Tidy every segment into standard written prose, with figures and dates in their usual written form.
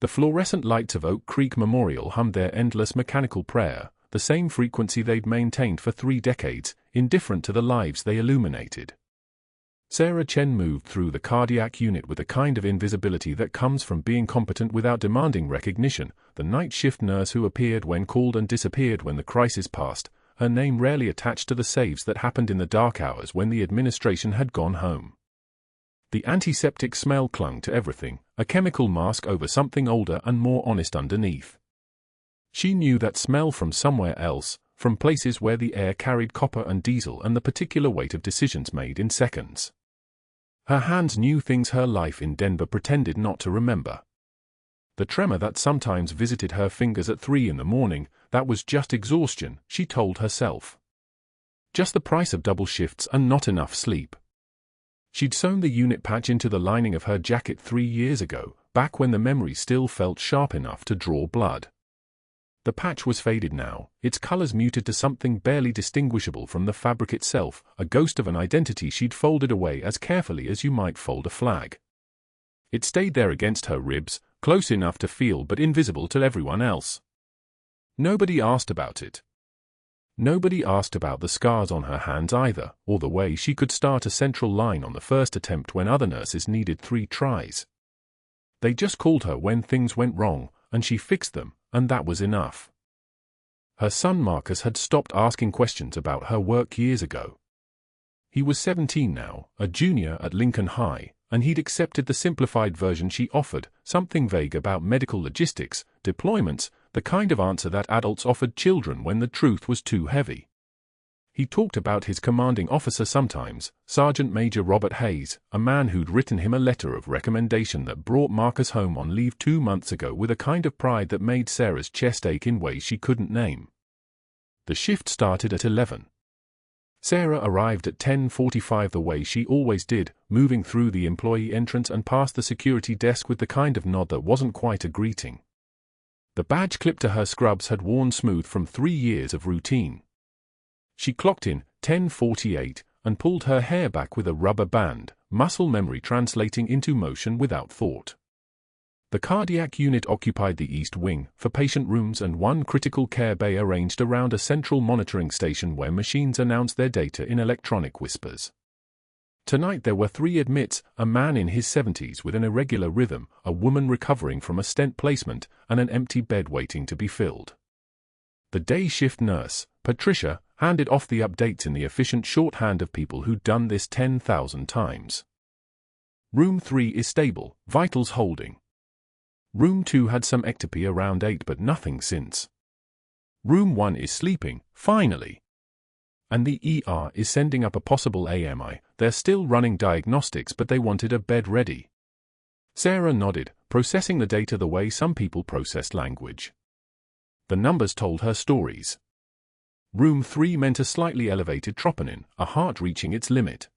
The fluorescent lights of Oak Creek Memorial hummed their endless mechanical prayer, the same frequency they'd maintained for 3 decades, indifferent to the lives they illuminated. Sarah Chen moved through the cardiac unit with a kind of invisibility that comes from being competent without demanding recognition, the night shift nurse who appeared when called and disappeared when the crisis passed, her name rarely attached to the saves that happened in the dark hours when the administration had gone home. The antiseptic smell clung to everything, a chemical mask over something older and more honest underneath. She knew that smell from somewhere else, from places where the air carried copper and diesel and the particular weight of decisions made in seconds. Her hands knew things her life in Denver pretended not to remember. The tremor that sometimes visited her fingers at 3 in the morning, that was just exhaustion, she told herself. Just the price of double shifts and not enough sleep. She'd sewn the unit patch into the lining of her jacket 3 years ago, back when the memory still felt sharp enough to draw blood. The patch was faded now, its colors muted to something barely distinguishable from the fabric itself, a ghost of an identity she'd folded away as carefully as you might fold a flag. It stayed there against her ribs, close enough to feel but invisible to everyone else. Nobody asked about it. Nobody asked about the scars on her hands either, or the way she could start a central line on the first attempt when other nurses needed 3 tries. They just called her when things went wrong, and she fixed them, and that was enough. Her son Marcus had stopped asking questions about her work years ago. He was 17 now, a junior at Lincoln High, and he'd accepted the simplified version she offered, something vague about medical logistics, deployments, the kind of answer that adults offered children when the truth was too heavy. He talked about his commanding officer sometimes, Sergeant Major Robert Hayes, a man who'd written him a letter of recommendation that brought Marcus home on leave 2 months ago with a kind of pride that made Sarah's chest ache in ways she couldn't name. The shift started at 11. Sarah arrived at 10:45 the way she always did, moving through the employee entrance and past the security desk with the kind of nod that wasn't quite a greeting. The badge clipped to her scrubs had worn smooth from 3 years of routine. She clocked in, 10:48, and pulled her hair back with a rubber band, muscle memory translating into motion without thought. The cardiac unit occupied the east wing, for patient rooms and 1 critical care bay arranged around a central monitoring station where machines announced their data in electronic whispers. Tonight there were 3 admits, a man in his 70s with an irregular rhythm, a woman recovering from a stent placement, and an empty bed waiting to be filled. The day shift nurse, Patricia, handed off the updates in the efficient shorthand of people who'd done this 10,000 times. Room 3 is stable, vitals holding. Room 2 had some ectopy around 8 but nothing since. Room 1 is sleeping, finally. And the ER is sending up a possible AMI, they're still running diagnostics but they wanted a bed ready. Sarah nodded, processing the data the way some people processed language. The numbers told her stories. Room 3 meant a slightly elevated troponin, a heart reaching its limit.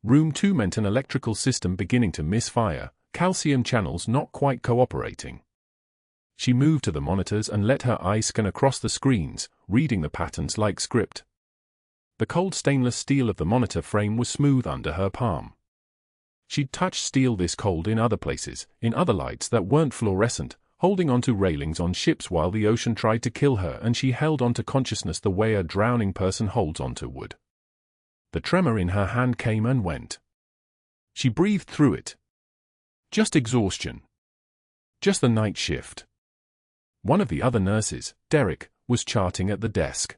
Room 2 meant an electrical system beginning to misfire, calcium channels not quite cooperating. She moved to the monitors and let her eyes scan across the screens, reading the patterns like script. The cold stainless steel of the monitor frame was smooth under her palm. She'd touched steel this cold in other places, in other lights that weren't fluorescent, holding onto railings on ships while the ocean tried to kill her, and she held onto consciousness the way a drowning person holds onto wood. The tremor in her hand came and went. She breathed through it. Just exhaustion. Just the night shift. One of the other nurses, Derek, was charting at the desk.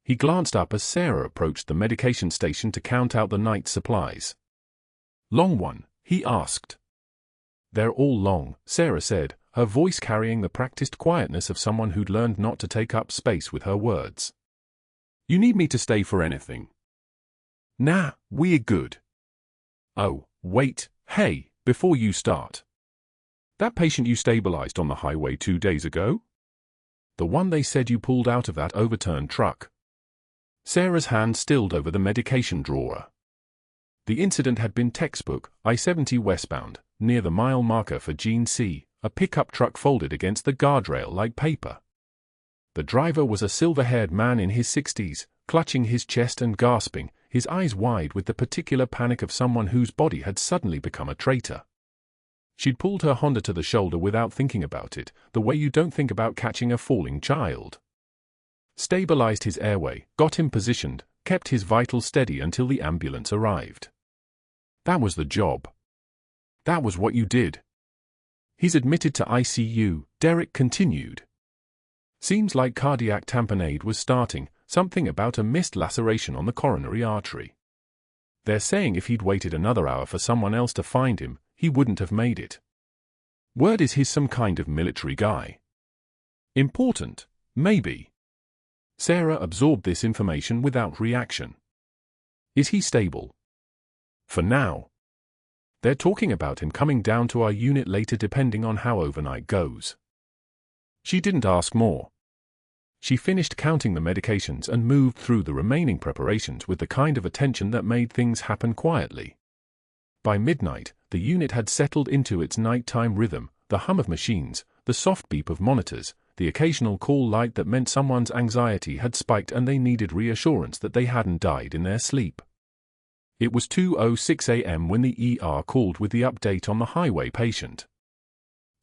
He glanced up as Sarah approached the medication station to count out the night's supplies. "Long one?" he asked. "They're all long," Sarah said, her voice carrying the practiced quietness of someone who'd learned not to take up space with her words. "You need me to stay for anything?" "Nah, we're good." "Oh, wait, hey, before you start. That patient you stabilized on the highway 2 days ago? The one they said you pulled out of that overturned truck?" Sarah's hand stilled over the medication drawer. The incident had been textbook, I-70 westbound, near the mile marker for Gene C., a pickup truck folded against the guardrail like paper. The driver was a silver-haired man in his 60s, clutching his chest and gasping, his eyes wide with the particular panic of someone whose body had suddenly become a traitor. She'd pulled her Honda to the shoulder without thinking about it, the way you don't think about catching a falling child. Stabilized his airway, got him positioned, kept his vitals steady until the ambulance arrived. That was the job. That was what you did. He's admitted to ICU, Derek continued. Seems like cardiac tamponade was starting, something about a missed laceration on the coronary artery. They're saying if he'd waited another hour for someone else to find him, he wouldn't have made it. Word is he's some kind of military guy. Important, maybe. Sarah absorbed this information without reaction. Is he stable? For now. They're talking about him coming down to our unit later depending on how overnight goes. She didn't ask more. She finished counting the medications and moved through the remaining preparations with the kind of attention that made things happen quietly. By midnight, the unit had settled into its nighttime rhythm, the hum of machines, the soft beep of monitors, the occasional call light that meant someone's anxiety had spiked and they needed reassurance that they hadn't died in their sleep. It was 2:06 a.m. when the ER called with the update on the highway patient.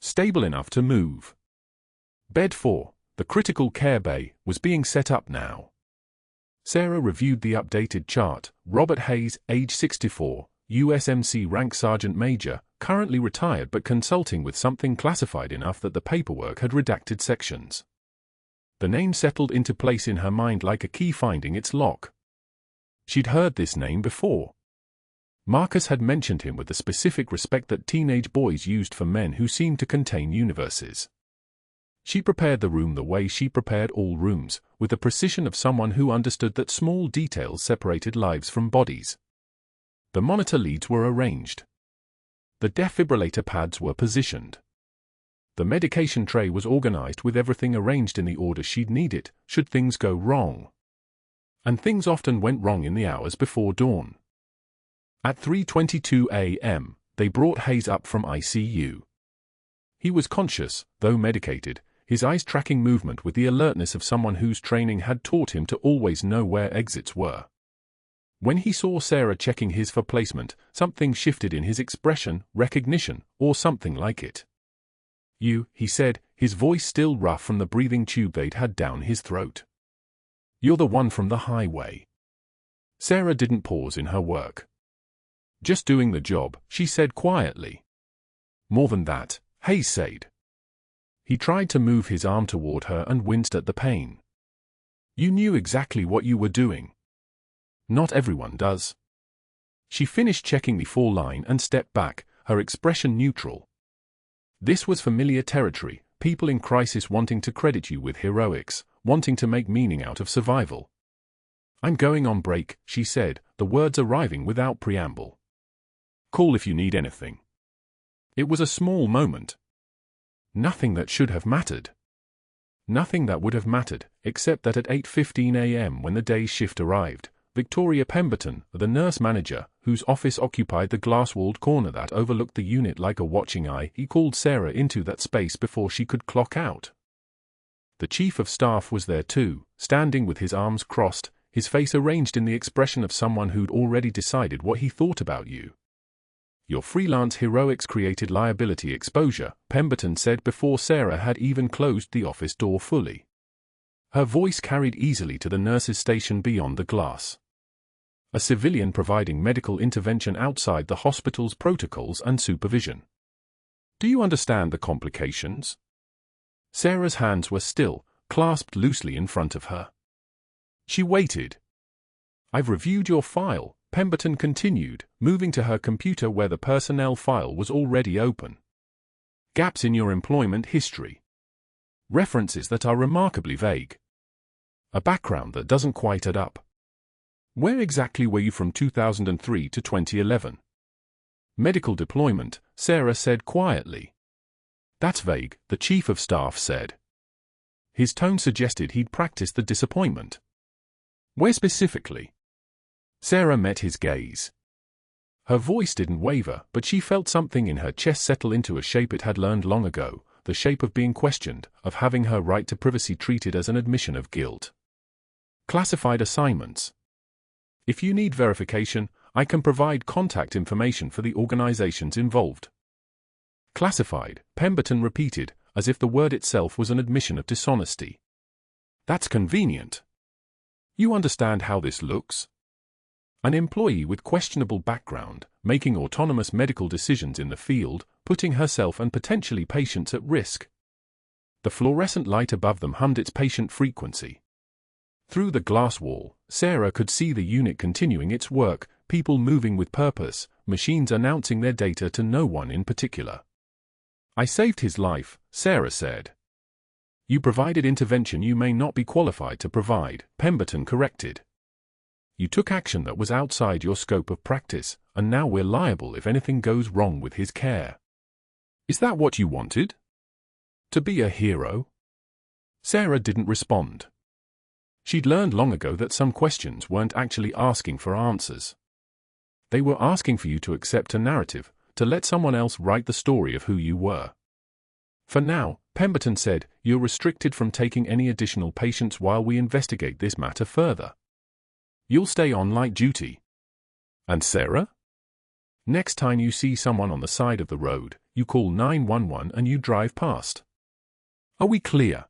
Stable enough to move. Bed 4, the critical care bay, was being set up now. Sarah reviewed the updated chart. Robert Hayes, age 64, USMC rank Sergeant Major, currently retired but consulting with something classified enough that the paperwork had redacted sections. The name settled into place in her mind like a key finding its lock. She'd heard this name before. Marcus had mentioned him with the specific respect that teenage boys used for men who seemed to contain universes. She prepared the room the way she prepared all rooms, with the precision of someone who understood that small details separated lives from bodies. The monitor leads were arranged. The defibrillator pads were positioned. The medication tray was organized with everything arranged in the order she'd need it, should things go wrong. And things often went wrong in the hours before dawn. At 3:22 a.m., they brought Hayes up from ICU. He was conscious, though medicated, his eyes tracking movement with the alertness of someone whose training had taught him to always know where exits were. When he saw Sarah checking his for placement, something shifted in his expression, recognition, or something like it. "You," he said, his voice still rough from the breathing tube they'd had down his throat. "You're the one from the highway." Sarah didn't pause in her work. "Just doing the job," she said quietly. "More than that," Hayes said. He tried to move his arm toward her and winced at the pain. "You knew exactly what you were doing." "Not everyone does." She finished checking the fall line and stepped back, her expression neutral. This was familiar territory, people in crisis wanting to credit you with heroics, wanting to make meaning out of survival. "I'm going on break," she said, the words arriving without preamble. "Call if you need anything." It was a small moment. Nothing that should have mattered. Nothing that would have mattered, except that at 8:15 a.m. when the day's shift arrived, Victoria Pemberton, the nurse manager, whose office occupied the glass-walled corner that overlooked the unit like a watching eye, he called Sarah into that space before she could clock out. The chief of staff was there too, standing with his arms crossed, his face arranged in the expression of someone who'd already decided what he thought about you. "Your freelance heroics created liability exposure," Pemberton said before Sarah had even closed the office door fully. Her voice carried easily to the nurse's station beyond the glass. A civilian providing medical intervention outside the hospital's protocols and supervision. "Do you understand the complications?" Sarah's hands were still, clasped loosely in front of her. She waited. "I've reviewed your file," Pemberton continued, moving to her computer where the personnel file was already open. "Gaps in your employment history. References that are remarkably vague. A background that doesn't quite add up. Where exactly were you from 2003 to 2011? "Medical deployment," Sarah said quietly. "That's vague," the chief of staff said. His tone suggested he'd practiced the disappointment. "Where specifically?" Sarah met his gaze. Her voice didn't waver, but she felt something in her chest settle into a shape it had learned long ago, the shape of being questioned, of having her right to privacy treated as an admission of guilt. "Classified assignments. If you need verification, I can provide contact information for the organizations involved." Classified, Pemberton repeated, as if the word itself was an admission of dishonesty. That's convenient. You understand how this looks? An employee with questionable background, making autonomous medical decisions in the field, putting herself and potentially patients at risk. The fluorescent light above them hummed its patient frequency. Through the glass wall, Sarah could see the unit continuing its work, people moving with purpose, machines announcing their data to no one in particular. I saved his life, Sarah said. You provided intervention you may not be qualified to provide, Pemberton corrected. You took action that was outside your scope of practice, and now we're liable if anything goes wrong with his care. Is that what you wanted? To be a hero? Sarah didn't respond. She'd learned long ago that some questions weren't actually asking for answers. They were asking for you to accept a narrative, to let someone else write the story of who you were. For now, Pemberton said, you're restricted from taking any additional patients while we investigate this matter further. You'll stay on light duty. And Sarah? Next time you see someone on the side of the road, you call 911 and you drive past. Are we clear?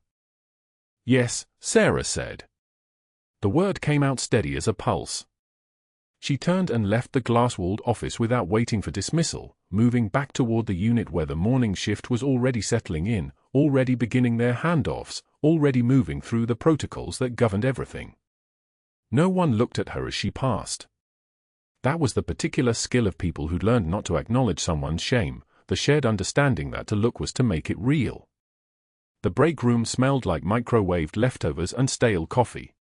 Yes, Sarah said. The word came out steady as a pulse. She turned and left the glass-walled office without waiting for dismissal, moving back toward the unit where the morning shift was already settling in, already beginning their handoffs, already moving through the protocols that governed everything. No one looked at her as she passed. That was the particular skill of people who'd learned not to acknowledge someone's shame, the shared understanding that to look was to make it real. The break room smelled like microwaved leftovers and stale coffee.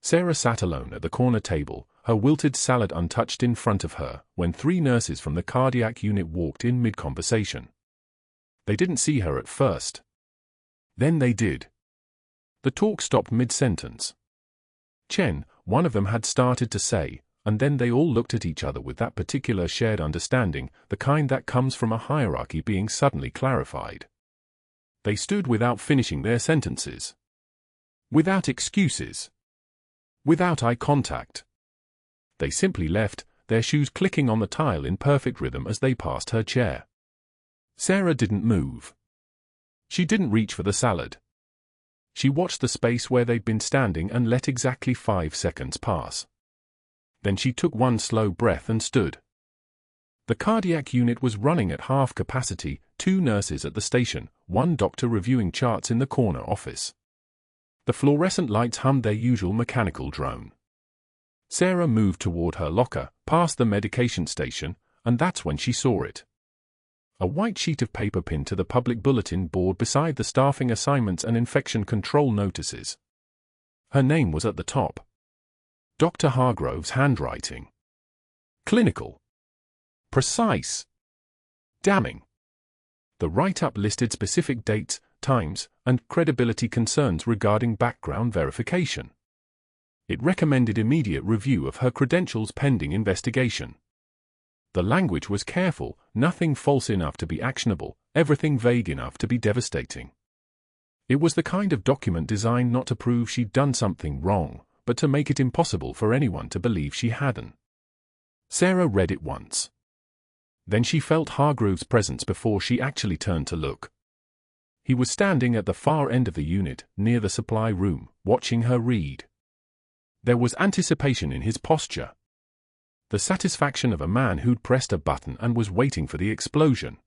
Sarah sat alone at the corner table, her wilted salad untouched in front of her, when 3 nurses from the cardiac unit walked in mid-conversation. They didn't see her at first. Then they did. The talk stopped mid-sentence. Chen, one of them had started to say, and then they all looked at each other with that particular shared understanding, the kind that comes from a hierarchy being suddenly clarified. They stood without finishing their sentences. Without excuses. Without eye contact. They simply left, their shoes clicking on the tile in perfect rhythm as they passed her chair. Sarah didn't move. She didn't reach for the salad. She watched the space where they'd been standing and let exactly 5 seconds pass. Then she took one slow breath and stood. The cardiac unit was running at half capacity, 2 nurses at the station, 1 doctor reviewing charts in the corner office. The fluorescent lights hummed their usual mechanical drone. Sarah moved toward her locker, past the medication station, and that's when she saw it. A white sheet of paper pinned to the public bulletin board beside the staffing assignments and infection control notices. Her name was at the top. Dr. Hargrove's handwriting. Clinical. Precise. Damning. The write-up listed specific dates, times, and credibility concerns regarding background verification. It recommended immediate review of her credentials pending investigation. The language was careful, nothing false enough to be actionable, everything vague enough to be devastating. It was the kind of document designed not to prove she'd done something wrong, but to make it impossible for anyone to believe she hadn't. Sarah read it once. Then she felt Hargrove's presence before she actually turned to look. He was standing at the far end of the unit, near the supply room, watching her read. There was anticipation in his posture. The satisfaction of a man who'd pressed a button and was waiting for the explosion.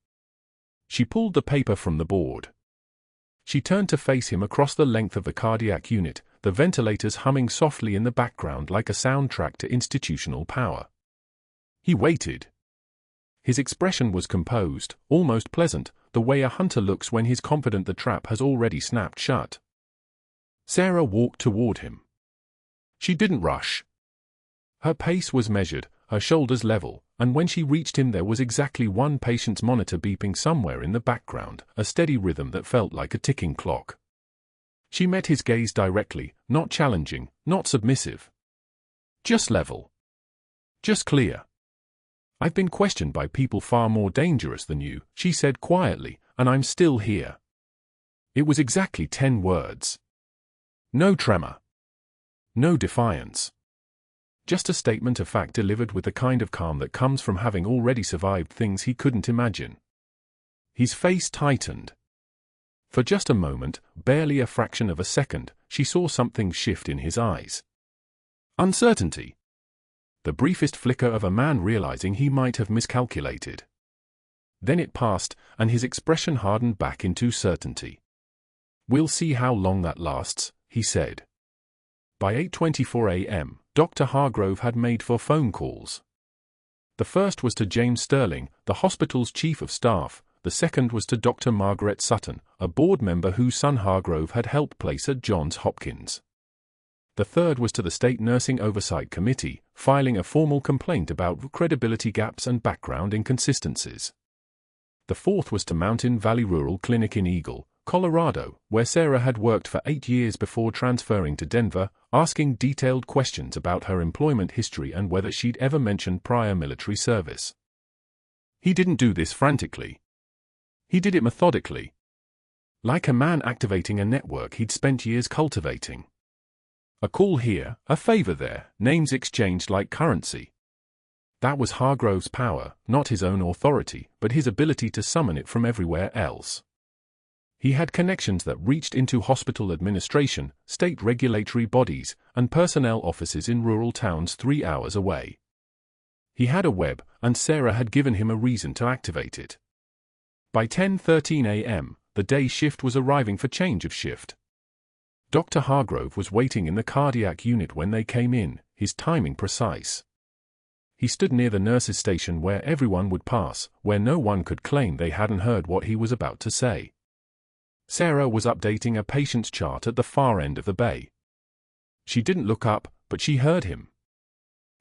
She pulled the paper from the board. She turned to face him across the length of the cardiac unit, the ventilators humming softly in the background like a soundtrack to institutional power. He waited. His expression was composed, almost pleasant, the way a hunter looks when he's confident the trap has already snapped shut. Sarah walked toward him. She didn't rush. Her pace was measured, her shoulders level, and when she reached him there was exactly 1 patient's monitor beeping somewhere in the background, a steady rhythm that felt like a ticking clock. She met his gaze directly, not challenging, not submissive. Just level. Just clear. I've been questioned by people far more dangerous than you, she said quietly, and I'm still here. It was exactly 10 words. No tremor. No defiance. Just a statement of fact delivered with the kind of calm that comes from having already survived things he couldn't imagine. His face tightened. For just a moment, barely a fraction of a second, she saw something shift in his eyes. Uncertainty. The briefest flicker of a man realizing he might have miscalculated. Then it passed, and his expression hardened back into certainty. "We'll see how long that lasts," he said. By 8:24 a.m., Dr. Hargrove had made 4 phone calls. The first was to James Sterling, the hospital's chief of staff. The second was to Dr. Margaret Sutton, a board member whose son Hargrove had helped place at Johns Hopkins. The third was to the State Nursing Oversight Committee, filing a formal complaint about credibility gaps and background inconsistencies. The fourth was to Mountain Valley Rural Clinic in Eagle, Colorado, where Sarah had worked for 8 years before transferring to Denver, asking detailed questions about her employment history and whether she'd ever mentioned prior military service. He didn't do this frantically. He did it methodically. Like a man activating a network he'd spent years cultivating. A call here, a favor there, names exchanged like currency. That was Hargrove's power, not his own authority, but his ability to summon it from everywhere else. He had connections that reached into hospital administration, state regulatory bodies, and personnel offices in rural towns 3 hours away. He had a web, and Sarah had given him a reason to activate it. By 10:13 a.m., the day shift was arriving for change of shift. Dr. Hargrove was waiting in the cardiac unit when they came in, his timing precise. He stood near the nurses' station where everyone would pass, where no one could claim they hadn't heard what he was about to say. Sarah was updating a patient's chart at the far end of the bay. She didn't look up, but she heard him.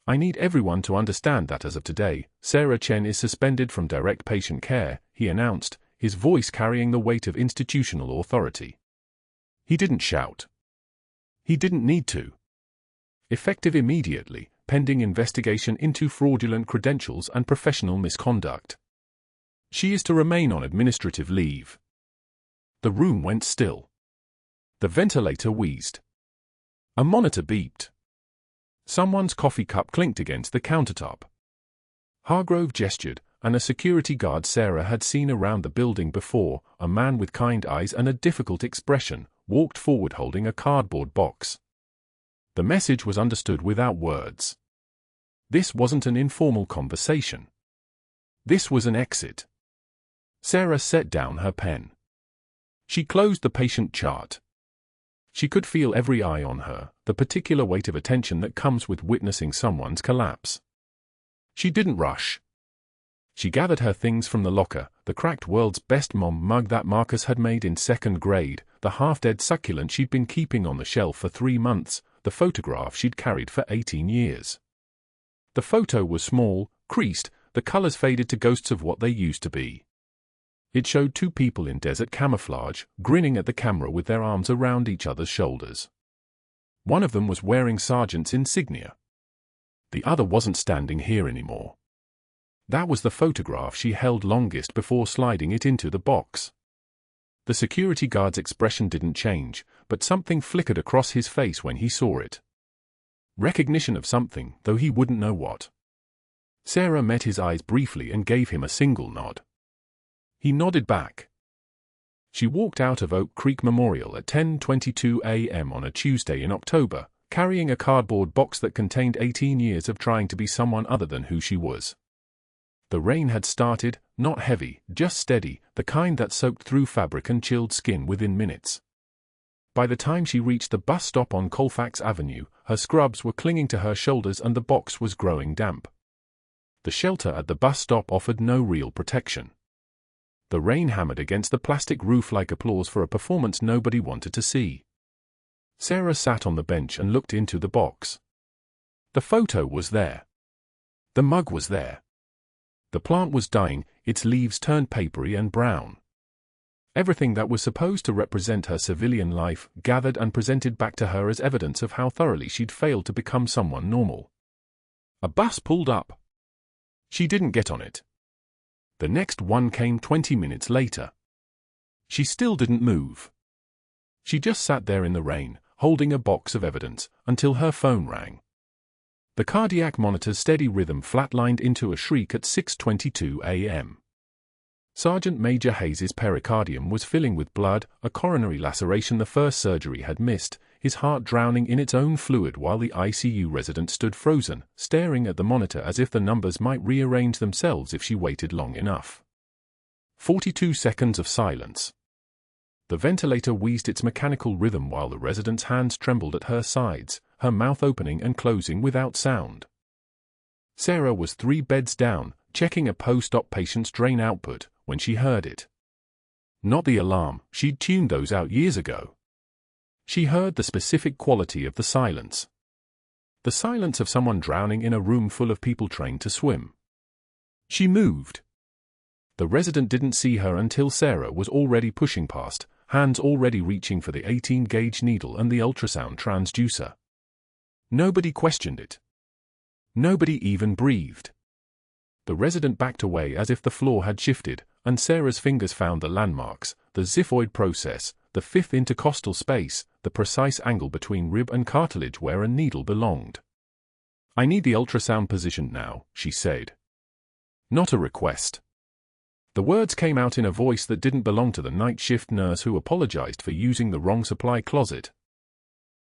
"I need everyone to understand that as of today, Sarah Chen is suspended from direct patient care," he announced, his voice carrying the weight of institutional authority. He didn't shout. He didn't need to. Effective immediately, pending investigation into fraudulent credentials and professional misconduct. She is to remain on administrative leave. The room went still. The ventilator wheezed. A monitor beeped. Someone's coffee cup clinked against the countertop. Hargrove gestured, and a security guard Sarah had seen around the building before, a man with kind eyes and a difficult expression, walked forward holding a cardboard box. The message was understood without words. This wasn't an informal conversation. This was an exit. Sarah set down her pen. She closed the patient chart. She could feel every eye on her, the particular weight of attention that comes with witnessing someone's collapse. She didn't rush. She gathered her things from the locker, the cracked World's Best Mom mug that Marcus had made in 2nd grade, the half-dead succulent she'd been keeping on the shelf for 3 months, the photograph she'd carried for 18 years. The photo was small, creased, the colors faded to ghosts of what they used to be. It showed 2 people in desert camouflage, grinning at the camera with their arms around each other's shoulders. One of them was wearing sergeant's insignia. The other wasn't standing here anymore. That was the photograph she held longest before sliding it into the box. The security guard's expression didn't change, but something flickered across his face when he saw it. Recognition of something, though he wouldn't know what. Sarah met his eyes briefly and gave him a single nod. He nodded back. She walked out of Oak Creek Memorial at 10:22 a.m. on a Tuesday in October, carrying a cardboard box that contained 18 years of trying to be someone other than who she was. The rain had started, not heavy, just steady, the kind that soaked through fabric and chilled skin within minutes. By the time she reached the bus stop on Colfax Avenue, her scrubs were clinging to her shoulders and the box was growing damp. The shelter at the bus stop offered no real protection. The rain hammered against the plastic roof like applause for a performance nobody wanted to see. Sarah sat on the bench and looked into the box. The photo was there. The mug was there. The plant was dying, its leaves turned papery and brown. Everything that was supposed to represent her civilian life gathered and presented back to her as evidence of how thoroughly she'd failed to become someone normal. A bus pulled up. She didn't get on it. The next one came 20 minutes later. She still didn't move. She just sat there in the rain, holding a box of evidence, until her phone rang. The cardiac monitor's steady rhythm flatlined into a shriek at 6:22 a.m. Sergeant Major Hayes's pericardium was filling with blood, a coronary laceration the first surgery had missed, his heart drowning in its own fluid while the ICU resident stood frozen, staring at the monitor as if the numbers might rearrange themselves if she waited long enough. 42 seconds of silence. The ventilator wheezed its mechanical rhythm while the resident's hands trembled at her sides, her mouth opening and closing without sound. Sarah was 3 beds down, checking a post-op patient's drain output, when she heard it. Not the alarm, she'd tuned those out years ago. She heard the specific quality of the silence. The silence of someone drowning in a room full of people trained to swim. She moved. The resident didn't see her until Sarah was already pushing past, hands already reaching for the 18-gauge needle and the ultrasound transducer. Nobody questioned it. Nobody even breathed. The resident backed away as if the floor had shifted, and Sarah's fingers found the landmarks, the xiphoid process, the 5th intercostal space, the precise angle between rib and cartilage where a needle belonged. "I need the ultrasound positioned now," she said. Not a request. The words came out in a voice that didn't belong to the night shift nurse who apologized for using the wrong supply closet.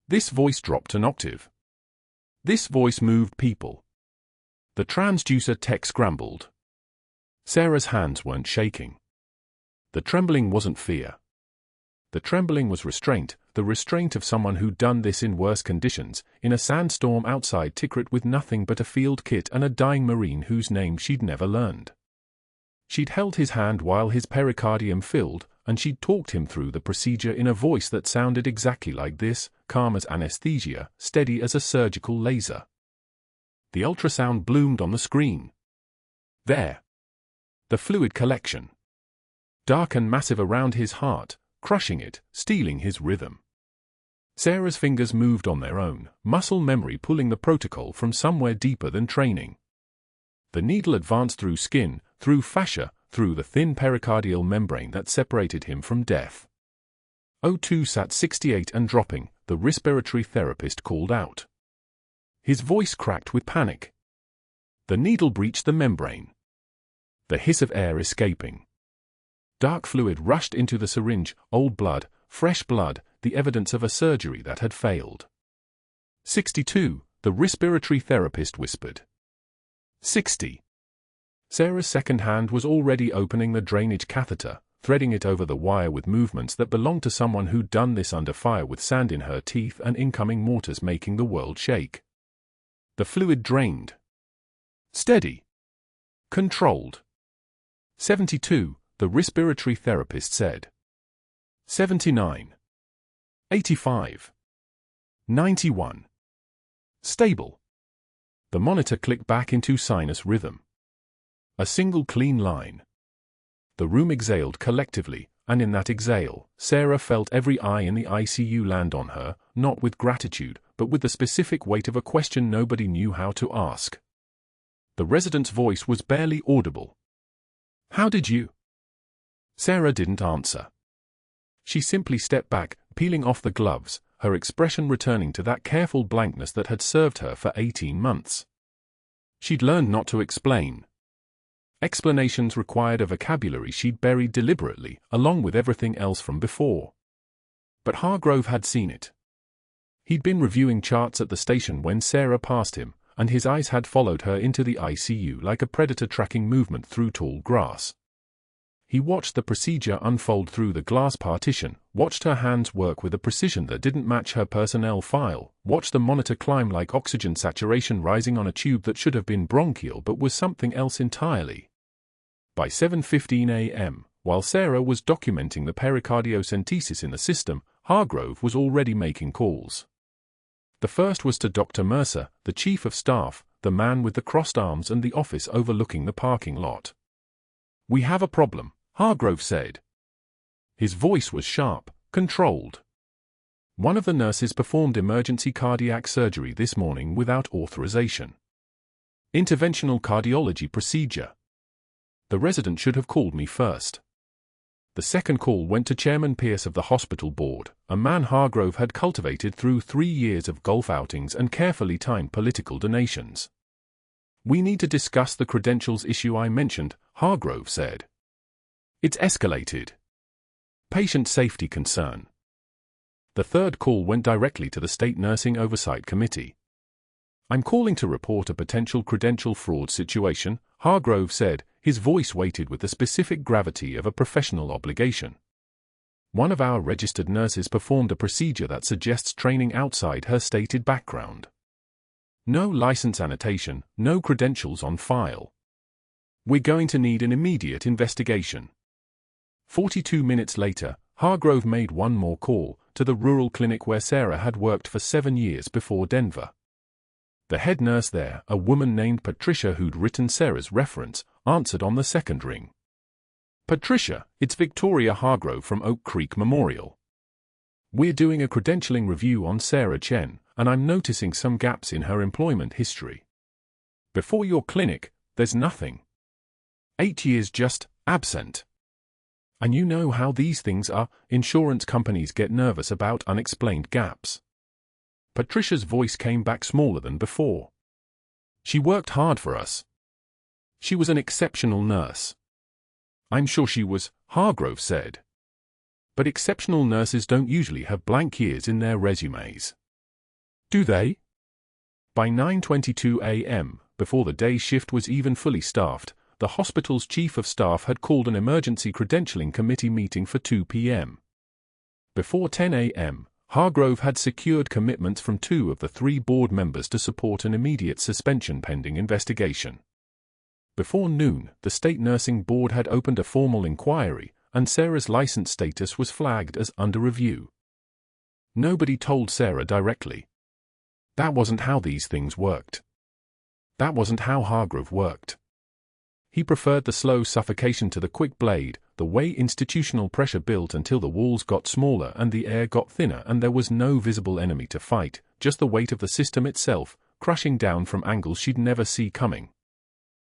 This voice dropped an octave. This voice moved people. The transducer tech scrambled. Sarah's hands weren't shaking. The trembling wasn't fear. The trembling was restraint, the restraint of someone who'd done this in worse conditions, in a sandstorm outside Tikrit with nothing but a field kit and a dying Marine whose name she'd never learned. She'd held his hand while his pericardium filled, and she'd talked him through the procedure in a voice that sounded exactly like this, calm as anesthesia, steady as a surgical laser. The ultrasound bloomed on the screen. There. The fluid collection. Dark and massive around his heart, crushing it, stealing his rhythm. Sarah's fingers moved on their own, muscle memory pulling the protocol from somewhere deeper than training. The needle advanced through skin, through fascia, through the thin pericardial membrane that separated him from death. O2 sat 68 and dropping, the respiratory therapist called out. His voice cracked with panic. The needle breached the membrane. The hiss of air escaping. Dark fluid rushed into the syringe, old blood, fresh blood, the evidence of a surgery that had failed. 62, the respiratory therapist whispered. 60. Sarah's second hand was already opening the drainage catheter, threading it over the wire with movements that belonged to someone who'd done this under fire with sand in her teeth and incoming mortars making the world shake. The fluid drained. Steady. Controlled. 72, the respiratory therapist said. 79. 85. 91. Stable. The monitor clicked back into sinus rhythm. A single clean line. The room exhaled collectively, and in that exhale, Sarah felt every eye in the ICU land on her, not with gratitude, but with the specific weight of a question nobody knew how to ask. The resident's voice was barely audible. "How did you?" Sarah didn't answer. She simply stepped back, peeling off the gloves, her expression returning to that careful blankness that had served her for 18 months. She'd learned not to explain. Explanations required a vocabulary she'd buried deliberately, along with everything else from before. But Hargrove had seen it. He'd been reviewing charts at the station when Sarah passed him, and his eyes had followed her into the ICU like a predator tracking movement through tall grass. He watched the procedure unfold through the glass partition, watched her hands work with a precision that didn't match her personnel file, watched the monitor climb like oxygen saturation rising on a tube that should have been bronchial but was something else entirely. By 7:15 a.m., while Sarah was documenting the pericardiocentesis in the system, Hargrove was already making calls. The first was to Dr. Mercer, the chief of staff, the man with the crossed arms and the office overlooking the parking lot. "We have a problem," Hargrove said. His voice was sharp, controlled. "One of the nurses performed emergency cardiac surgery this morning without authorization. Interventional cardiology procedure. The resident should have called me first." The second call went to Chairman Pierce of the hospital board, a man Hargrove had cultivated through 3 years of golf outings and carefully timed political donations. "We need to discuss the credentials issue I mentioned," Hargrove said. It's escalated. Patient safety concern. The third call went directly to the State Nursing Oversight Committee. I'm calling to report a potential credential fraud situation, Hargrove said, his voice weighted with the specific gravity of a professional obligation. One of our registered nurses performed a procedure that suggests training outside her stated background. No license annotation, no credentials on file. We're going to need an immediate investigation. 42 minutes later, Hargrove made one more call, to the rural clinic where Sarah had worked for 7 years before Denver. The head nurse there, a woman named Patricia who'd written Sarah's reference, answered on the second ring. Patricia, it's Victoria Hargrove from Oak Creek Memorial. We're doing a credentialing review on Sarah Chen, and I'm noticing some gaps in her employment history. Before your clinic, there's nothing. 8 years just absent. And you know how these things are, insurance companies get nervous about unexplained gaps. Patricia's voice came back smaller than before. She worked hard for us. She was an exceptional nurse. I'm sure she was, Hargrove said. But exceptional nurses don't usually have blank years in their resumes. Do they? By 9:22 a.m., before the day shift was even fully staffed, the hospital's chief of staff had called an emergency credentialing committee meeting for 2 p.m. Before 10 a.m., Hargrove had secured commitments from 2 of the 3 board members to support an immediate suspension pending investigation. Before noon, the State Nursing Board had opened a formal inquiry, and Sarah's license status was flagged as under review. Nobody told Sarah directly. That wasn't how these things worked. That wasn't how Hargrove worked. He preferred the slow suffocation to the quick blade, the way institutional pressure built until the walls got smaller and the air got thinner and there was no visible enemy to fight, just the weight of the system itself, crushing down from angles she'd never see coming.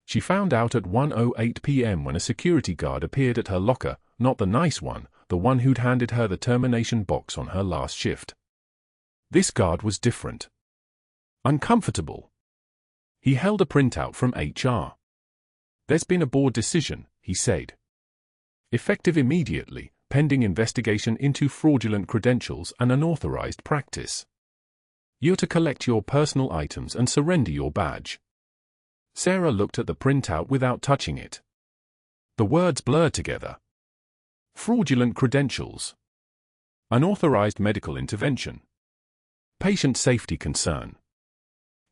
She found out at 1:08 p.m. when a security guard appeared at her locker, not the nice one, the one who'd handed her the termination box on her last shift. This guard was different. Uncomfortable. He held a printout from HR. There's been a board decision, he said. Effective immediately, pending investigation into fraudulent credentials and unauthorized practice. You're to collect your personal items and surrender your badge. Sarah looked at the printout without touching it. The words blurred together. Fraudulent credentials. Unauthorized medical intervention. Patient safety concern.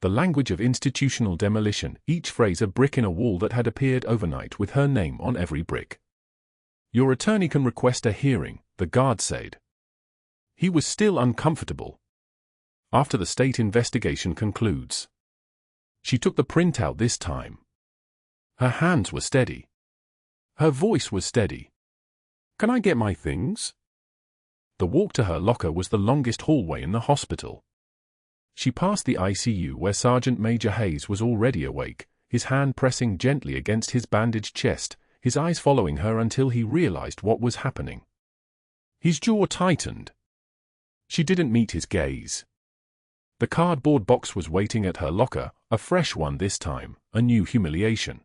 The language of institutional demolition, each phrase a brick in a wall that had appeared overnight with her name on every brick. Your attorney can request a hearing, the guard said. He was still uncomfortable. After the state investigation concludes. She took the printout this time. Her hands were steady. Her voice was steady. Can I get my things? The walk to her locker was the longest hallway in the hospital. She passed the ICU where Sergeant Major Hayes was already awake, his hand pressing gently against his bandaged chest, his eyes following her until he realized what was happening. His jaw tightened. She didn't meet his gaze. The cardboard box was waiting at her locker, a fresh one this time, a new humiliation.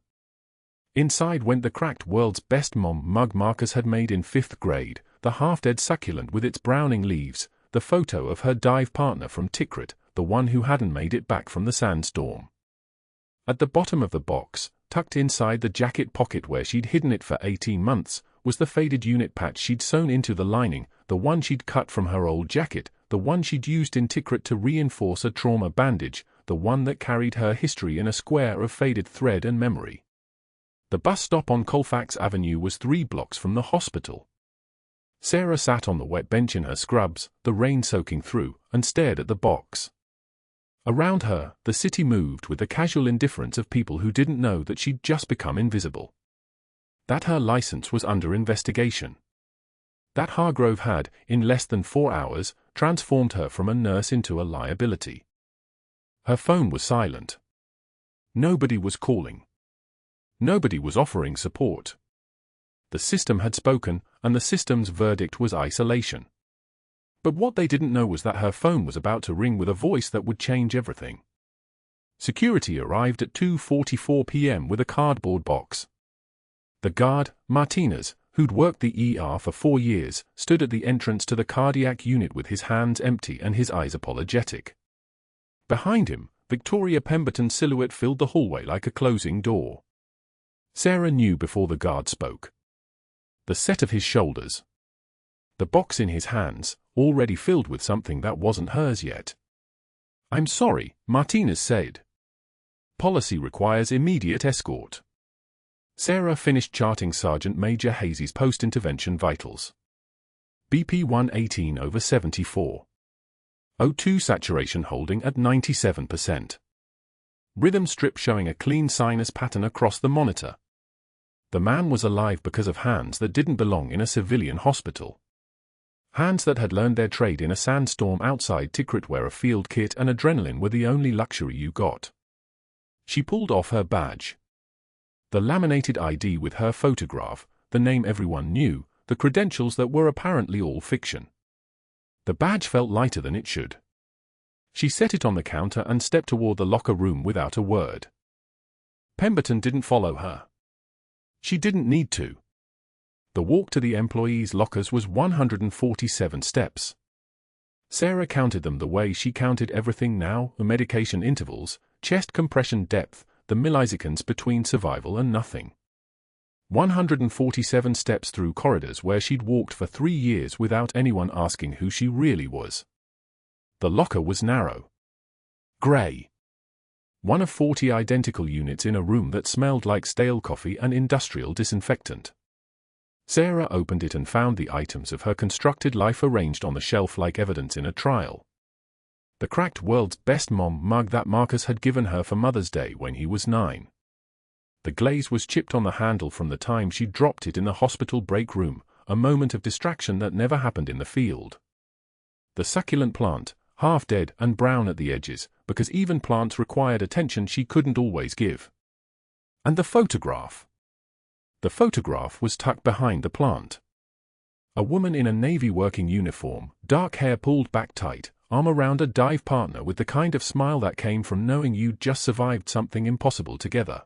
Inside went the cracked World's Best Mom mug Marcus had made in 5th grade, the half-dead succulent with its browning leaves, the photo of her dive partner from Tikrit, the one who hadn't made it back from the sandstorm. At the bottom of the box, tucked inside the jacket pocket where she'd hidden it for 18 months, was the faded unit patch she'd sewn into the lining, the one she'd cut from her old jacket, the one she'd used in Tikrit to reinforce a trauma bandage, the one that carried her history in a square of faded thread and memory. The bus stop on Colfax Avenue was 3 blocks from the hospital. Sarah sat on the wet bench in her scrubs, the rain soaking through, and stared at the box. Around her, the city moved with the casual indifference of people who didn't know that she'd just become invisible. That her license was under investigation. That Hargrove had, in less than 4 hours, transformed her from a nurse into a liability. Her phone was silent. Nobody was calling. Nobody was offering support. The system had spoken, and the system's verdict was isolation. But what they didn't know was that her phone was about to ring with a voice that would change everything. Security arrived at 2:44 p.m. with a cardboard box. The guard, Martinez, who'd worked the ER for 4 years, stood at the entrance to the cardiac unit with his hands empty and his eyes apologetic. Behind him, Victoria Pemberton's silhouette filled the hallway like a closing door. Sarah knew before the guard spoke. The set of his shoulders. The box in his hands, already filled with something that wasn't hers yet. "I'm sorry," Martinez said. "Policy requires immediate escort." Sarah finished charting Sergeant Major Hazy's post-intervention vitals. BP 118/74. O2 saturation holding at 97%. Rhythm strip showing a clean sinus pattern across the monitor. The man was alive because of hands that didn't belong in a civilian hospital. Hands that had learned their trade in a sandstorm outside Tikrit where a field kit and adrenaline were the only luxury you got. She pulled off her badge. The laminated ID with her photograph, the name everyone knew, the credentials that were apparently all fiction. The badge felt lighter than it should. She set it on the counter and stepped toward the locker room without a word. Pemberton didn't follow her. She didn't need to. The walk to the employees' lockers was 147 steps. Sarah counted them the way she counted everything now, the medication intervals, chest compression depth, the milliseconds between survival and nothing. 147 steps through corridors where she'd walked for 3 years without anyone asking who she really was. The locker was narrow. Grey. One of 40 identical units in a room that smelled like stale coffee and industrial disinfectant. Sarah opened it and found the items of her constructed life arranged on the shelf like evidence in a trial. The cracked World's Best Mom mug that Marcus had given her for Mother's Day when he was 9. The glaze was chipped on the handle from the time she dropped it in the hospital break room, a moment of distraction that never happened in the field. The succulent plant, half dead and brown at the edges, because even plants required attention she couldn't always give. And the photograph. The photograph was tucked behind the plant. A woman in a Navy working uniform, dark hair pulled back tight, arm around a dive partner with the kind of smile that came from knowing you'd just survived something impossible together.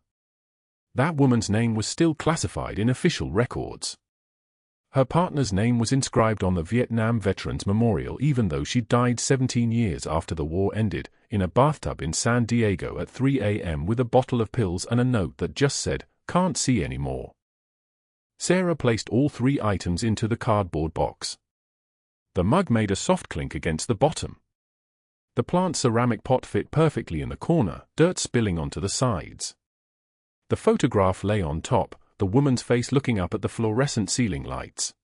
That woman's name was still classified in official records. Her partner's name was inscribed on the Vietnam Veterans Memorial even though she died 17 years after the war ended, in a bathtub in San Diego at 3 a.m. with a bottle of pills and a note that just said, "Can't see anymore." Sarah placed all 3 items into the cardboard box. The mug made a soft clink against the bottom. The plant ceramic pot fit perfectly in the corner, dirt spilling onto the sides. The photograph lay on top, the woman's face looking up at the fluorescent ceiling lights.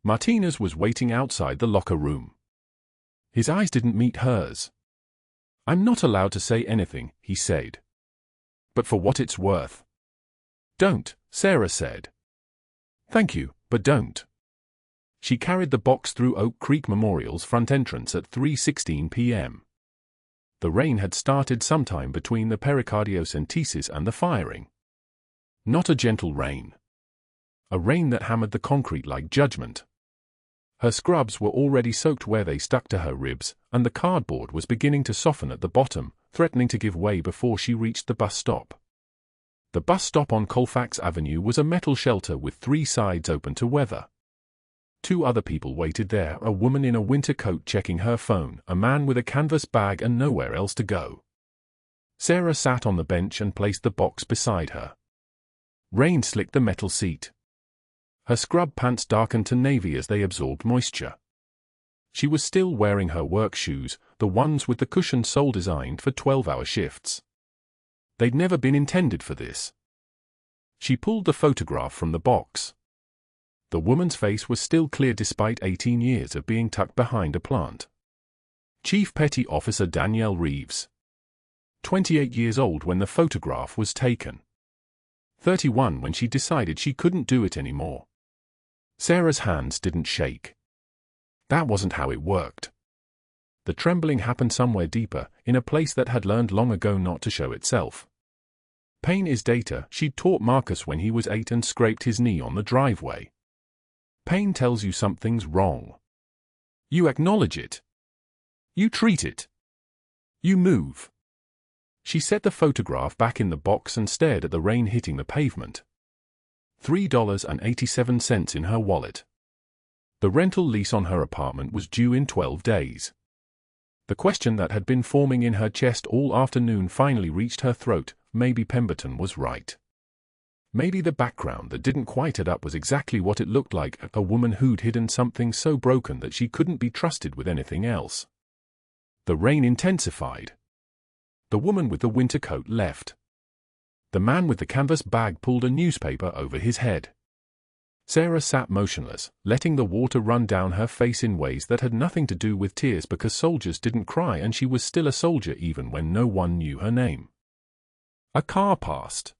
Martinez was waiting outside the locker room. His eyes didn't meet hers. "I'm not allowed to say anything," he said. "But for what it's worth." "Don't," Sarah said. "Thank you, but don't." She carried the box through Oak Creek Memorial's front entrance at 3:16 p.m. The rain had started sometime between the pericardiocentesis and the firing. Not a gentle rain. A rain that hammered the concrete like judgment. Her scrubs were already soaked where they stuck to her ribs, and the cardboard was beginning to soften at the bottom, threatening to give way before she reached the bus stop. The bus stop on Colfax Avenue was a metal shelter with 3 sides open to weather. 2 other people waited there, a woman in a winter coat checking her phone, a man with a canvas bag and nowhere else to go. Sarah sat on the bench and placed the box beside her. Rain slicked the metal seat. Her scrub pants darkened to navy as they absorbed moisture. She was still wearing her work shoes, the ones with the cushioned sole designed for 12-hour shifts. They'd never been intended for this. She pulled the photograph from the box. The woman's face was still clear despite 18 years of being tucked behind a plant. Chief Petty Officer Danielle Reeves. 28 years old when the photograph was taken. 31 when she decided she couldn't do it anymore. Sarah's hands didn't shake. That wasn't how it worked. The trembling happened somewhere deeper, in a place that had learned long ago not to show itself. Pain is data, she'd taught Marcus when he was 8 and scraped his knee on the driveway. Pain tells you something's wrong. You acknowledge it. You treat it. You move. She set the photograph back in the box and stared at the rain hitting the pavement. $3.87 in her wallet. The rental lease on her apartment was due in 12 days. The question that had been forming in her chest all afternoon finally reached her throat. Maybe Pemberton was right. Maybe the background that didn't quite add up was exactly what it looked like, a woman who'd hidden something so broken that she couldn't be trusted with anything else. The rain intensified. The woman with the winter coat left. The man with the canvas bag pulled a newspaper over his head. Sarah sat motionless, letting the water run down her face in ways that had nothing to do with tears, because soldiers didn't cry and she was still a soldier even when no one knew her name. A car passed.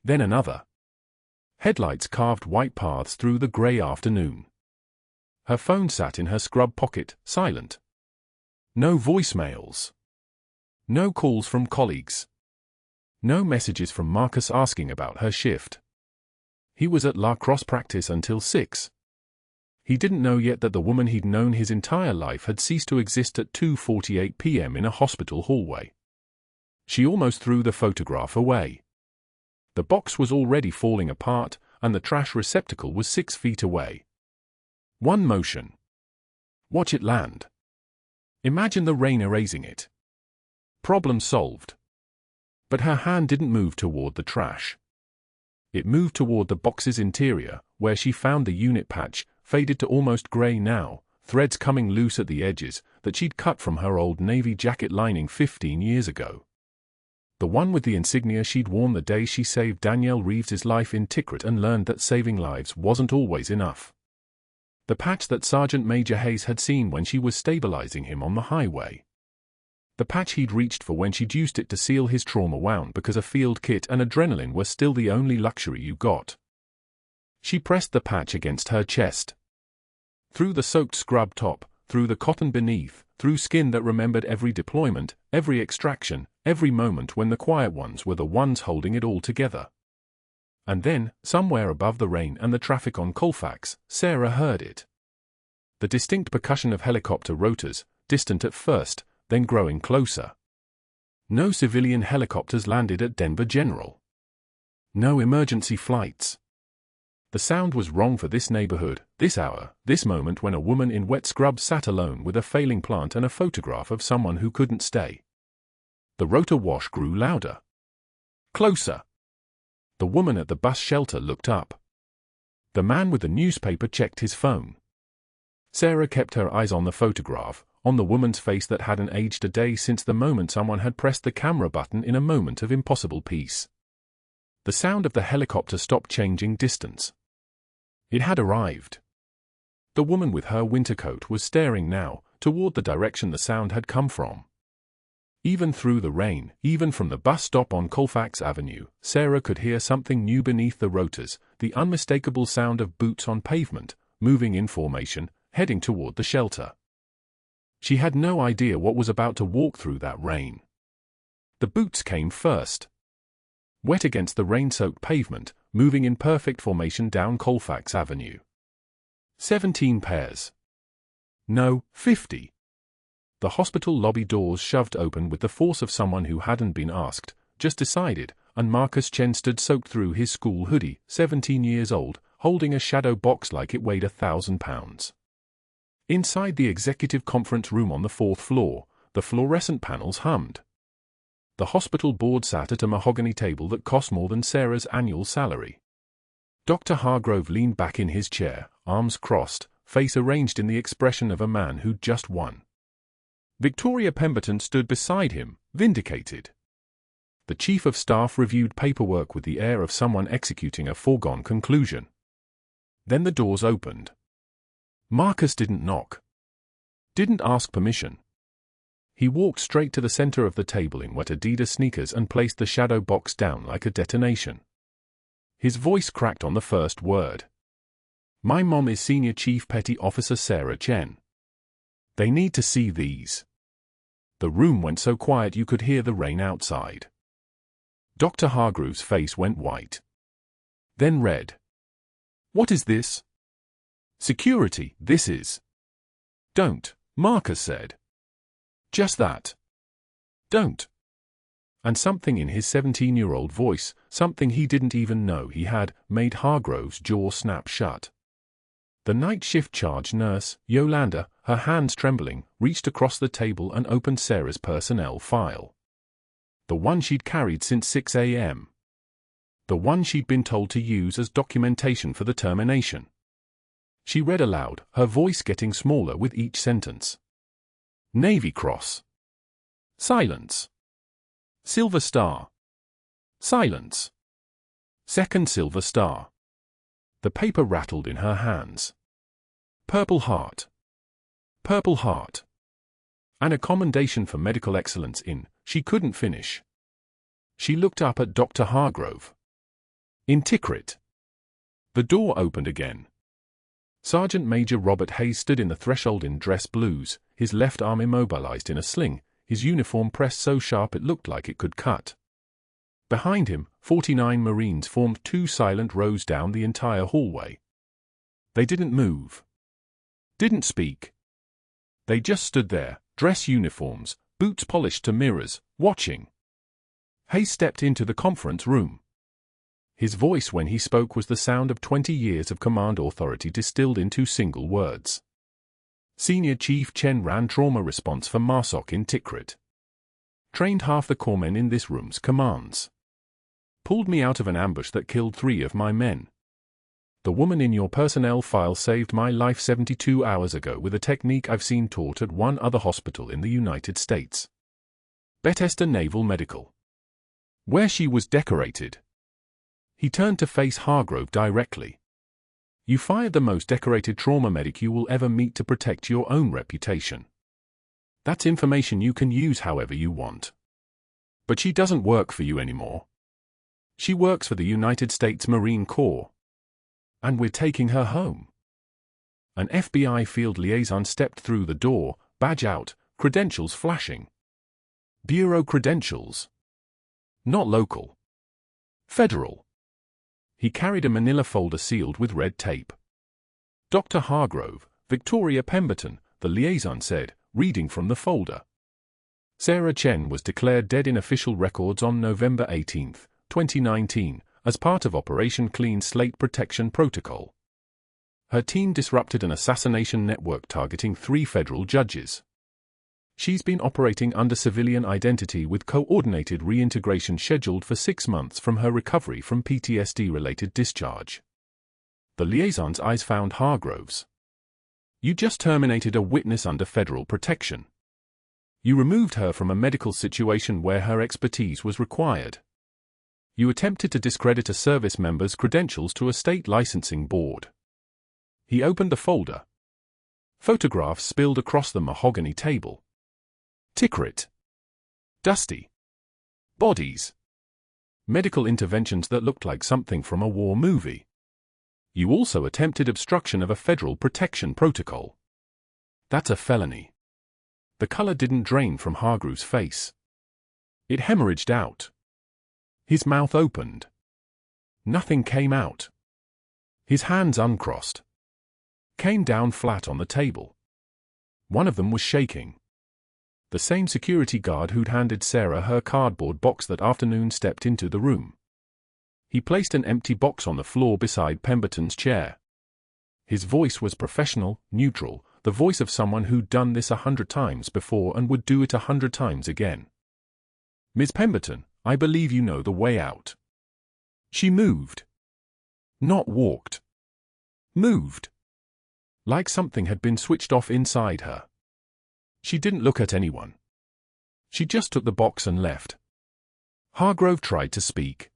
Then another. Headlights carved white paths through the grey afternoon. Her phone sat in her scrub pocket, silent. No voicemails. No calls from colleagues. No messages from Marcus asking about her shift. He was at lacrosse practice until 6. He didn't know yet that the woman he'd known his entire life had ceased to exist at 2:48 p.m. in a hospital hallway. She almost threw the photograph away. The box was already falling apart, and the trash receptacle was 6 feet away. One motion. Watch it land. Imagine the rain erasing it. Problem solved. But her hand didn't move toward the trash. It moved toward the box's interior, where she found the unit patch, faded to almost grey now, threads coming loose at the edges, that she'd cut from her old navy jacket lining 15 years ago. The one with the insignia she'd worn the day she saved Danielle Reeves's life in Tikrit and learned that saving lives wasn't always enough. The patch that Sergeant Major Hayes had seen when she was stabilizing him on the highway. The patch he'd reached for when she'd used it to seal his trauma wound because a field kit and adrenaline were still the only luxury you got. She pressed the patch against her chest. Through the soaked scrub top, through the cotton beneath, through skin that remembered every deployment, every extraction, every moment when the quiet ones were the ones holding it all together. And then, somewhere above the rain and the traffic on Colfax, Sarah heard it. The distinct percussion of helicopter rotors, distant at first, then growing closer. No civilian helicopters landed at Denver General. No emergency flights. The sound was wrong for this neighborhood, this hour, this moment when a woman in wet scrubs sat alone with a failing plant and a photograph of someone who couldn't stay. The rotor wash grew louder. Closer. The woman at the bus shelter looked up. The man with the newspaper checked his phone. Sarah kept her eyes on the photograph, on the woman's face that hadn't aged a day since the moment someone had pressed the camera button in a moment of impossible peace. The sound of the helicopter stopped changing distance. It had arrived. The woman with her winter coat was staring now, toward the direction the sound had come from. Even through the rain, even from the bus stop on Colfax Avenue, Sarah could hear something new beneath the rotors, the unmistakable sound of boots on pavement, moving in formation, heading toward the shelter. She had no idea what was about to walk through that rain. The boots came first. Wet against the rain-soaked pavement, moving in perfect formation down Colfax Avenue. 17 pairs. No, 50. The hospital lobby doors shoved open with the force of someone who hadn't been asked, just decided, and Marcus Chen stood soaked through his school hoodie, 17 years old, holding a shadow box like it weighed 1,000 pounds. Inside the executive conference room on the 4th floor, the fluorescent panels hummed. The hospital board sat at a mahogany table that cost more than Sarah's annual salary. Dr. Hargrove leaned back in his chair, arms crossed, face arranged in the expression of a man who'd just won. Victoria Pemberton stood beside him, vindicated. The chief of staff reviewed paperwork with the air of someone executing a foregone conclusion. Then the doors opened. Marcus didn't knock. Didn't ask permission. He walked straight to the center of the table in wet Adidas sneakers and placed the shadow box down like a detonation. His voice cracked on the first word. My mom is Senior Chief Petty Officer Sarah Chen. They need to see these. The room went so quiet you could hear the rain outside. Dr. Hargrove's face went white. Then red. What is this? Security, this is. Don't, Marcus said. Just that. Don't. And something in his 17-year-old voice, something he didn't even know he had, made Hargrove's jaw snap shut. The night shift charge nurse, Yolanda, her hands trembling, reached across the table and opened Sarah's personnel file. The one she'd carried since 6 a.m. The one she'd been told to use as documentation for the termination. She read aloud, her voice getting smaller with each sentence. Navy Cross. Silence. Silver Star. Silence. Second Silver Star. The paper rattled in her hands. Purple Heart. Purple Heart. An commendation for medical excellence in, she couldn't finish. She looked up at Dr. Hargrove. In Tikrit. The door opened again. Sergeant Major Robert Hayes stood in the threshold in dress blues, his left arm immobilized in a sling, his uniform pressed so sharp it looked like it could cut. Behind him, 49 Marines formed 2 silent rows down the entire hallway. They didn't move. Didn't speak. They just stood there, dress uniforms, boots polished to mirrors, watching. Hayes stepped into the conference room. His voice when he spoke was the sound of 20 years of command authority distilled into single words. Senior Chief Chen ran trauma response for MARSOC in Tikrit. Trained half the corpsmen in this room's commands. Pulled me out of an ambush that killed 3 of my men. The woman in your personnel file saved my life 72 hours ago with a technique I've seen taught at one other hospital in the United States. Bethesda Naval Medical. Where she was decorated. He turned to face Hargrove directly. You fired the most decorated trauma medic you will ever meet to protect your own reputation. That's information you can use however you want. But she doesn't work for you anymore. She works for the United States Marine Corps. And we're taking her home. An FBI field liaison stepped through the door, badge out, credentials flashing. Bureau credentials. Not local. Federal. He carried a manila folder sealed with red tape. Dr. Hargrove, Victoria Pemberton, the liaison said, reading from the folder. Sarah Chen was declared dead in official records on November 18, 2019, as part of Operation Clean Slate Protection Protocol. Her team disrupted an assassination network targeting 3 federal judges. She's been operating under civilian identity with coordinated reintegration scheduled for 6 months from her recovery from PTSD-related discharge. The liaison's eyes found Hargrove's. You just terminated a witness under federal protection. You removed her from a medical situation where her expertise was required. You attempted to discredit a service member's credentials to a state licensing board. He opened the folder. Photographs spilled across the mahogany table. Tikrit. Dusty. Bodies. Medical interventions that looked like something from a war movie. You also attempted obstruction of a federal protection protocol. That's a felony. The color didn't drain from Hargrove's face. It hemorrhaged out. His mouth opened. Nothing came out. His hands uncrossed. Came down flat on the table. One of them was shaking. The same security guard who'd handed Sarah her cardboard box that afternoon stepped into the room. He placed an empty box on the floor beside Pemberton's chair. His voice was professional, neutral, the voice of someone who'd done this 100 times before and would do it 100 times again. Ms. Pemberton, I believe you know the way out. She moved. Not walked. Moved. Like something had been switched off inside her. She didn't look at anyone. She just took the box and left. Hargrove tried to speak.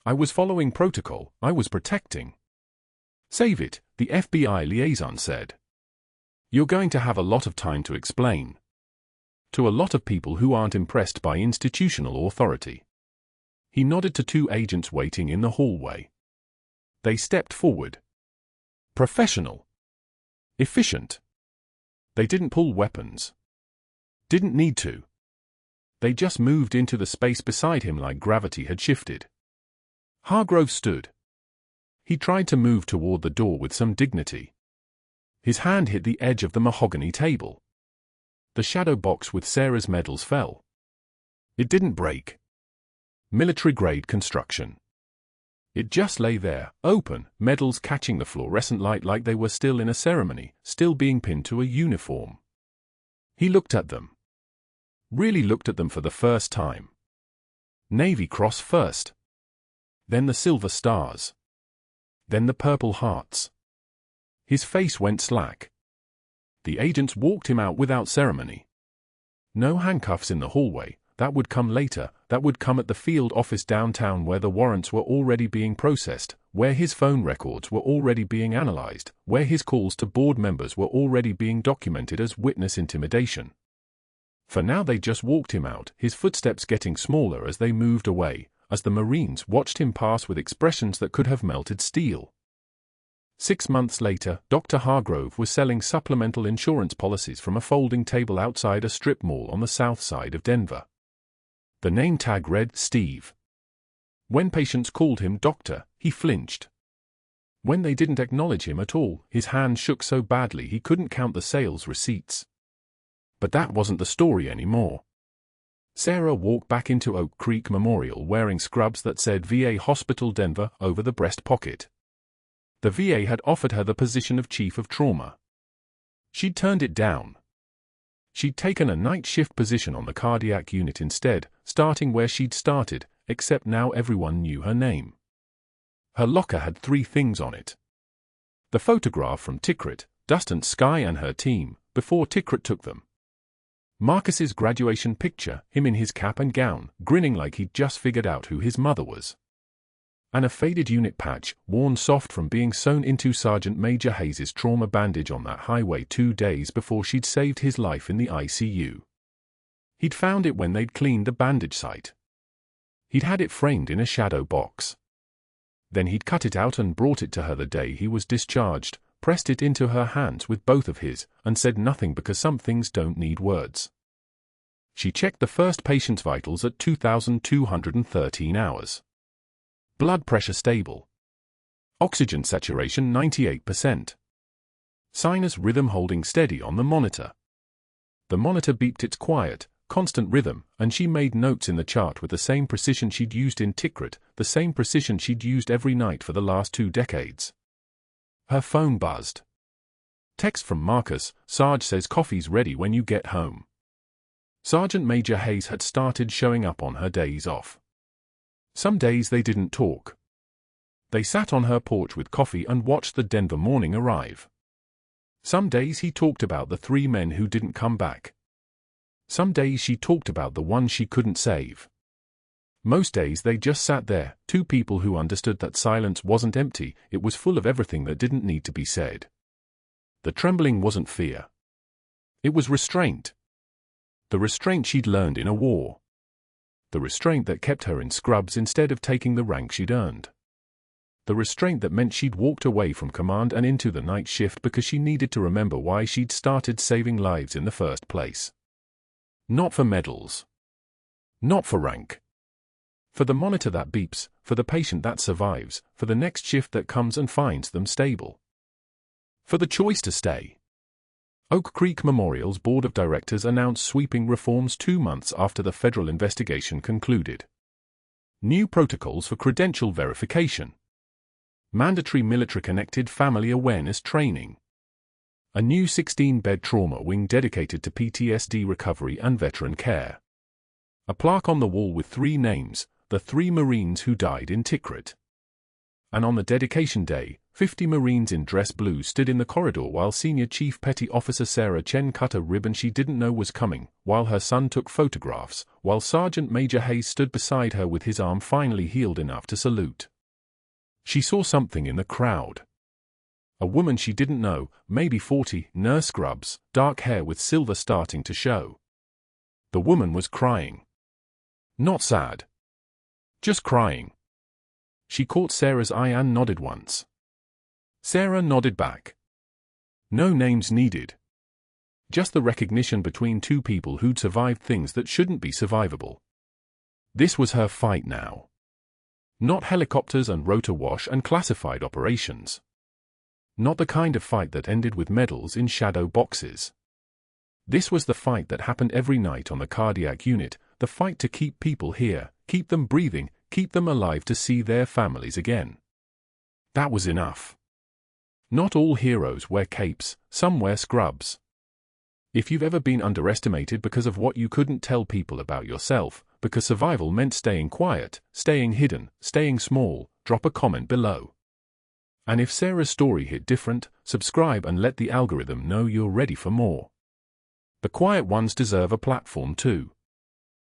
I was following protocol, I was protecting. Save it, the FBI liaison said. You're going to have a lot of time to explain. To a lot of people who aren't impressed by institutional authority. He nodded to 2 agents waiting in the hallway. They stepped forward. Professional. Efficient. They didn't pull weapons. Didn't need to. They just moved into the space beside him like gravity had shifted. Hargrove stood. He tried to move toward the door with some dignity. His hand hit the edge of the mahogany table. The shadow box with Sarah's medals fell. It didn't break. military-grade construction. It just lay there, open, medals catching the fluorescent light like they were still in a ceremony, still being pinned to a uniform. He looked at them. Really looked at them for the first time. Navy Cross first. Then the silver stars. Then the purple hearts. His face went slack. The agents walked him out without ceremony. No handcuffs in the hallway. That would come later, that would come at the field office downtown where the warrants were already being processed, where his phone records were already being analyzed, where his calls to board members were already being documented as witness intimidation. For now they just walked him out, his footsteps getting smaller as they moved away, as the Marines watched him pass with expressions that could have melted steel. 6 months later, Dr. Hargrove was selling supplemental insurance policies from a folding table outside a strip mall on the south side of Denver. The name tag read Steve. When patients called him doctor, he flinched. When they didn't acknowledge him at all, his hand shook so badly he couldn't count the sales receipts. But that wasn't the story anymore. Sarah walked back into Oak Creek Memorial wearing scrubs that said VA Hospital Denver over the breast pocket. The VA had offered her the position of Chief of Trauma. She'd turned it down. She'd taken a night shift position on the cardiac unit instead, starting where she'd started, except now everyone knew her name. Her locker had 3 things on it. The photograph from Tikrit, Dustin Sky and her team, before Tikrit took them. Marcus's graduation picture, him in his cap and gown, grinning like he'd just figured out who his mother was. And a faded unit patch, worn soft from being sewn into Sergeant Major Hayes's trauma bandage on that highway 2 days before she'd saved his life in the ICU. He'd found it when they'd cleaned the bandage site. He'd had it framed in a shadow box. Then he'd cut it out and brought it to her the day he was discharged, pressed it into her hands with both of his, and said nothing because some things don't need words. She checked the first patient's vitals at 2,213 hours. Blood pressure stable. Oxygen saturation 98%. Sinus rhythm holding steady on the monitor. The monitor beeped its quiet, constant rhythm, and she made notes in the chart with the same precision she'd used in Tikrit, the same precision she'd used every night for the last 2 decades. Her phone buzzed. Text from Marcus, Sarge says coffee's ready when you get home. Sergeant Major Hayes had started showing up on her days off. Some days they didn't talk. They sat on her porch with coffee and watched the Denver morning arrive. Some days he talked about the 3 men who didn't come back. Some days she talked about the one she couldn't save. Most days they just sat there, 2 people who understood that silence wasn't empty, it was full of everything that didn't need to be said. The trembling wasn't fear. It was restraint. The restraint she'd learned in a war. The restraint that kept her in scrubs instead of taking the rank she'd earned. The restraint that meant she'd walked away from command and into the night shift because she needed to remember why she'd started saving lives in the first place. Not for medals. Not for rank. For the monitor that beeps, for the patient that survives, for the next shift that comes and finds them stable. For the choice to stay. Oak Creek Memorial's Board of Directors announced sweeping reforms 2 months after the federal investigation concluded. New protocols for credential verification. Mandatory military-connected family awareness training. A new 16-bed trauma wing dedicated to PTSD recovery and veteran care. A plaque on the wall with 3 names, the 3 Marines who died in Tikrit. And on the dedication day, 50 Marines in dress blue stood in the corridor while Senior Chief Petty Officer Sarah Chen cut a ribbon she didn't know was coming, while her son took photographs, while Sergeant Major Hayes stood beside her with his arm finally healed enough to salute. She saw something in the crowd. A woman she didn't know, maybe 40, nurse scrubs, dark hair with silver starting to show. The woman was crying. Not sad. Just crying. She caught Sarah's eye and nodded once. Sarah nodded back. No names needed. Just the recognition between 2 people who'd survived things that shouldn't be survivable. This was her fight now. Not helicopters and rotor wash and classified operations. Not the kind of fight that ended with medals in shadow boxes. This was the fight that happened every night on the cardiac unit, the fight to keep people here, keep them breathing, keep them alive to see their families again. That was enough. Not all heroes wear capes, some wear scrubs. If you've ever been underestimated because of what you couldn't tell people about yourself, because survival meant staying quiet, staying hidden, staying small, drop a comment below. And if Sarah's story hit different, subscribe and let the algorithm know you're ready for more. The quiet ones deserve a platform too.